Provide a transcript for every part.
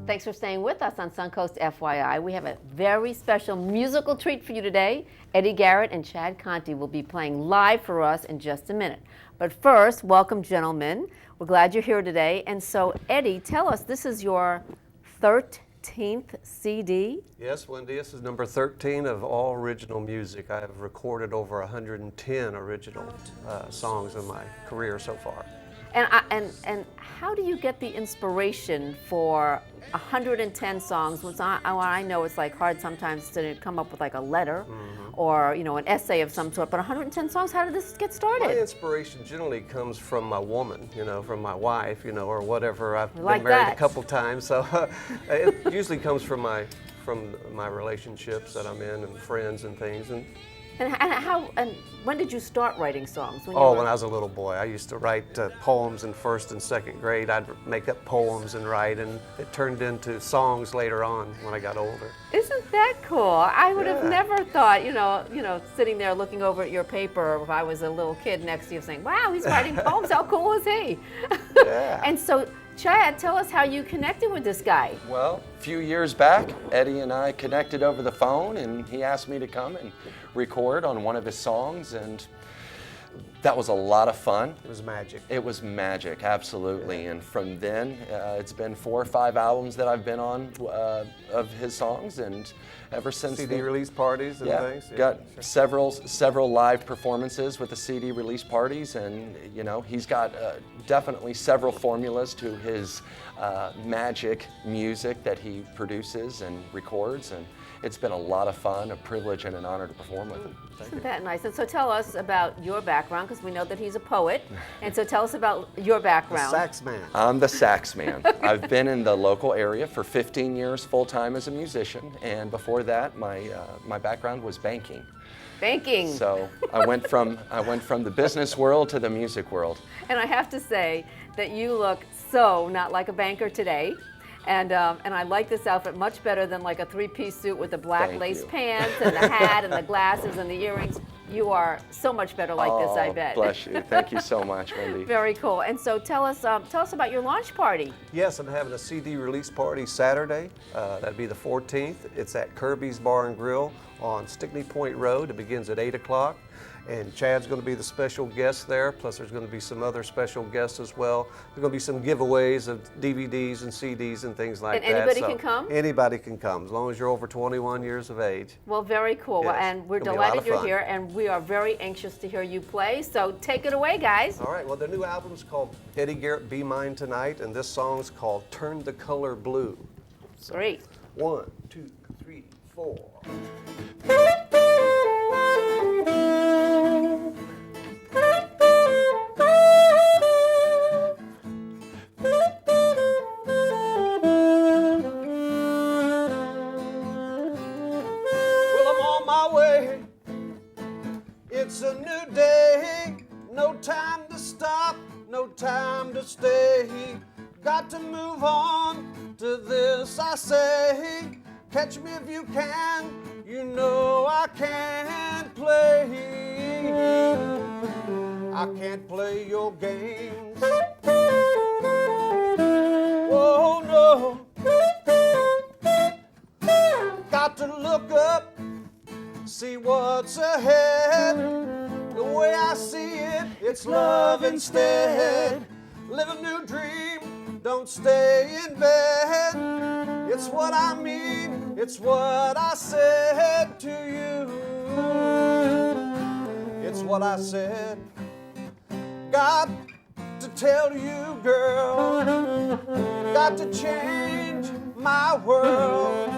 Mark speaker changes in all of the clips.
Speaker 1: Thanks for staying with us on Suncoast FYI. We have a very special musical treat for you today. Eddie Garrett and Chad Conte will be playing live for us in just a minute. But first, welcome, gentlemen. We're glad you're here today. And so, Eddie, tell us, this is your 13th CD?
Speaker 2: Yes, Wendy, this is number 13 of all original music. I have recorded over 110 original songs in my career so far.
Speaker 1: And how do you get the inspiration for 110 songs? Which I know it's like hard sometimes to come up with like a letter or an essay of some sort. But 110 songs, how did this get started?
Speaker 2: My inspiration generally comes from my woman, from my wife, or whatever. I've been
Speaker 1: like
Speaker 2: married
Speaker 1: that.
Speaker 2: a couple times, so it usually comes from my relationships that I'm in and friends and things.
Speaker 1: And when did you start writing songs?
Speaker 2: When I was a little boy. I used to write poems in first and second grade. I'd make up poems and write, and it turned into songs later on when I got older.
Speaker 1: Isn't that cool? I would have never thought, sitting there looking over at your paper, if I was a little kid next to you saying, wow, he's writing poems, how cool is he?
Speaker 2: Yeah.
Speaker 1: And so, Chad, tell us how you connected with this guy.
Speaker 3: Well, a few years back, Eddie and I connected over the phone, and he asked me to come and record on one of his songs, and that was a lot of fun.
Speaker 2: It was magic.
Speaker 3: It was magic, absolutely. Yeah. And from then, it's been 4 or 5 albums that I've been on of his songs, and ever since
Speaker 2: CD release parties and things.
Speaker 3: Yeah, got several live performances with the CD release parties, and he's got definitely several formulas to his magic music that he produces and records, and it's been a lot of fun, a privilege and an honor to perform with him.
Speaker 1: Isn't that nice? And so tell us about your background, because we know that he's a poet. And so tell us about your background.
Speaker 2: The Sax Man.
Speaker 3: I'm the Sax Man. I've been in the local area for 15 years full-time as a musician, and before that, my background was banking.
Speaker 1: Banking.
Speaker 3: So I went from the business world to the music world.
Speaker 1: And I have to say that you look so not like a banker today. And I like this outfit much better than like a 3-piece suit with the black lace pants and the hat and the glasses and the earrings. You are so much better like this, I bet.
Speaker 3: Bless you. Thank you so much, Wendy.
Speaker 1: Very cool. And so tell us about your launch party.
Speaker 2: Yes, I'm having a CD release party Saturday. That'd be the 14th. It's at Kirby's Bar and Grill on Stickney Point Road. It begins at 8 o'clock. And Chad's going to be the special guest there, plus there's going to be some other special guests as well. There's going to be some giveaways of DVDs and CDs and things like that.
Speaker 1: And anybody can come?
Speaker 2: Anybody can come, as long as you're over 21 years of age.
Speaker 1: Well, very cool.
Speaker 2: Yes.
Speaker 1: And we're delighted you're here, and we are very anxious to hear you play. So take it away, guys.
Speaker 2: All right, well, the new album's called Eddie Garrett, Be Mine Tonight, and this song's called Turn the Color Blue. So,
Speaker 1: great.
Speaker 2: 1, 2, 3, 4. It's a new day, no time to stop, no time to stay. Got to move on to this, I say. Catch me if you can, I can't play. I can't play your games. Oh no. Got to look up, see what's ahead. The way I see it, it's love instead. Live a new dream, don't stay in bed. It's what I mean, it's what I said to you. It's what I said. Got to tell you, girl, got to change my world.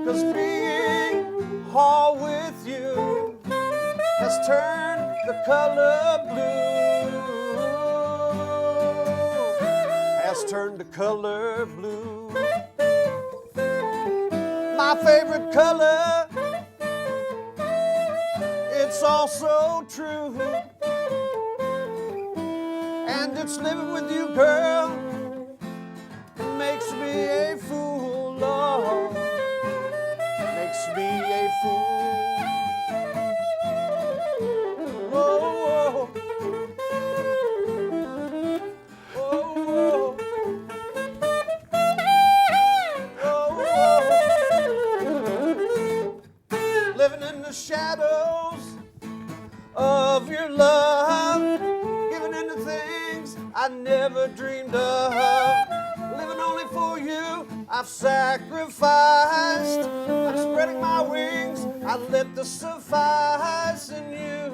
Speaker 2: 'Cause being all with you has turned the color blue. Has turned the color blue. My favorite color, it's also true. And it's living with you, girl, makes me a fool, Lord. Makes me a fool. Oh, oh, oh. I never dreamed of. Living only for you, I've sacrificed. I'm spreading my wings, I let the suffice in you.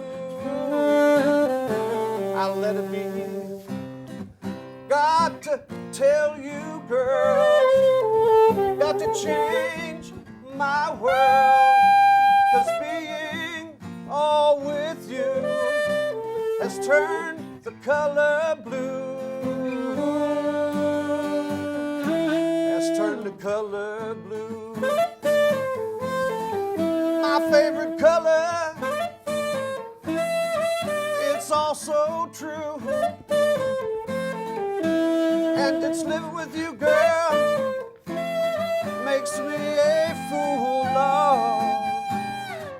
Speaker 2: I let it be. Got to tell you, girl, got to change my world. 'Cause being all with you has turned the color blue. Has turned the color blue. My favorite color, it's also true. And it's living with you, girl, makes me a fool, Lord.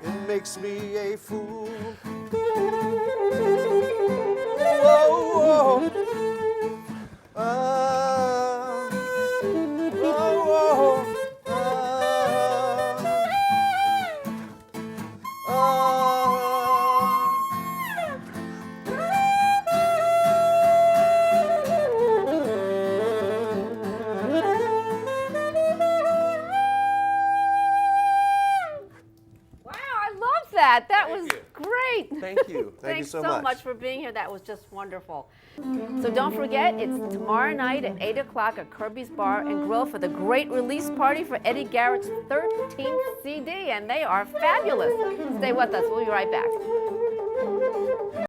Speaker 2: It makes me a fool. Whoa, whoa.
Speaker 1: That was great.
Speaker 3: Thank you.
Speaker 2: Thank you
Speaker 1: Thanks
Speaker 2: so
Speaker 1: so
Speaker 2: much.
Speaker 1: much for being here. That was just wonderful. So don't forget, it's tomorrow night at 8 o'clock at Kirby's Bar and Grill for the great release party for Eddie Garrett's 13th CD, and they are fabulous. Stay with us. We'll be right back.